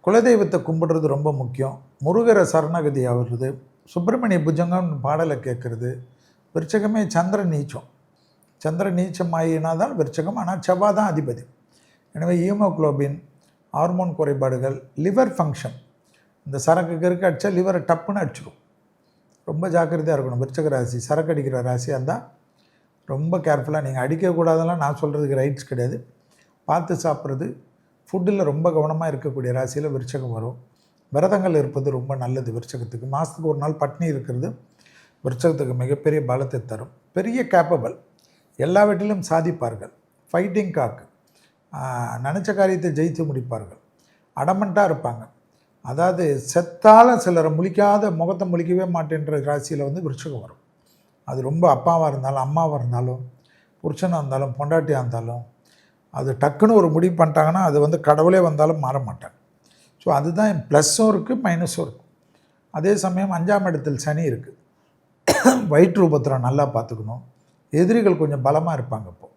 குலதெய்வத்தை கும்பிடுறது ரொம்ப முக்கியம். முருகரை சரணகதி ஆகிறது, சுப்பிரமணிய புஜங்கம்னு பாடலை கேட்குறது. விருச்சகமே சந்திரன் நீச்சம். சந்திரன் நீச்சம் ஆகினா தான் விருச்சகம். ஆனால் செவ்வாய் தான் அதிபதி. எனவே ஹீமோகுளோபின், ஹார்மோன் குறைபாடுகள், லிவர் ஃபங்க்ஷன், இந்த சரக்கு அடித்தா லிவரை டப்புன்னு அடிச்சிடும். ரொம்ப ஜாக்கிரதையாக இருக்கணும். விருச்சக ராசி சரக்கு அடிக்கிற ராசியாக இருந்தால் ரொம்ப கேர்ஃபுல்லாக. நீங்கள் அடிக்கக்கூடாதெல்லாம் நான் சொல்கிறதுக்கு ரைட்ஸ் கிடையாது. பார்த்து சாப்பிட்றது, ஃபுட்டில் ரொம்ப கவனமாக இருக்கக்கூடிய ராசியில் விருச்சகம் வரும். விரதங்கள் இருப்பது ரொம்ப நல்லது விருச்சகத்துக்கு. மாதத்துக்கு ஒரு நாள் பட்னி இருக்கிறது விருச்சகத்துக்கு மிகப்பெரிய பலத்தை தரும். பெரிய கேப்பபிள், எல்லா வீட்டிலும் சாதிப்பார்கள். ஃபைட்டிங் காக்கு, நினச்ச காரியத்தை ஜெயித்து முடிப்பார்கள். அடமண்ட்டாக இருப்பாங்க. அதாவது செத்தால சிலரை முழிக்காத முகத்தை முழிக்கவே மாட்டேன்ற ராசியில் விருச்சகம் வரும். அது ரொம்ப அப்பாவாக இருந்தாலும் அம்மாவாக இருந்தாலும் புருஷனாக இருந்தாலும் பொண்டாட்டியாக இருந்தாலும் அது டக்குன்னு ஒரு முடிவு பண்ணிட்டாங்கன்னா அது கடவுளே வந்தாலும் மாற மாட்டாங்க. ஸோ அதுதான் ப்ளஸ்ஸும் இருக்குது, மைனஸும் இருக்குது. அதே சமயம் 5ஆம் இடத்தில் சனி இருக்குது. வயிற்று உபத்திரம் நல்லா பார்த்துக்கணும். எதிரிகள் கொஞ்சம் பலமாக இருப்பாங்க இப்போது.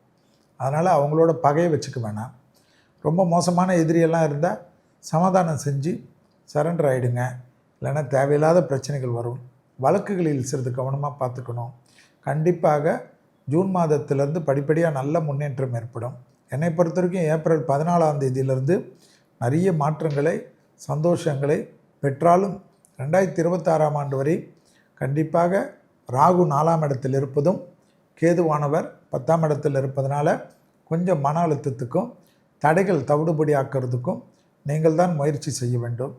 அதனால் அவங்களோட பகையை வச்சுக்க வேணாம். ரொம்ப மோசமான எதிரியெல்லாம் இருந்தால் சமாதானம் செஞ்சு சரண்டர் ஆகிடுங்க. இல்லைன்னா தேவையில்லாத பிரச்சனைகள் வரும். வழக்குகளில் சிறிது கவனமாக பார்த்துக்கணும். கண்டிப்பாக ஜூன் மாதத்திலேருந்து படிப்படியாக நல்ல முன்னேற்றம் ஏற்படும். என்னை பொறுத்த வரைக்கும் ஏப்ரல் 14ஆம் தேதியிலிருந்து நிறைய மாற்றங்களை, சந்தோஷங்களை பெற்றாலும் 2026ஆம் ஆண்டு வரை கண்டிப்பாக ராகு 4ஆம் இடத்தில் இருப்பதும் கேதுவானவர் 10ஆம் இடத்தில் இருப்பதனால கொஞ்சம் மன அழுத்தத்துக்கும் தடைகள் தவிடுபடி ஆக்கிறதுக்கும் நீங்கள் தான் முயற்சி செய்ய வேண்டும்.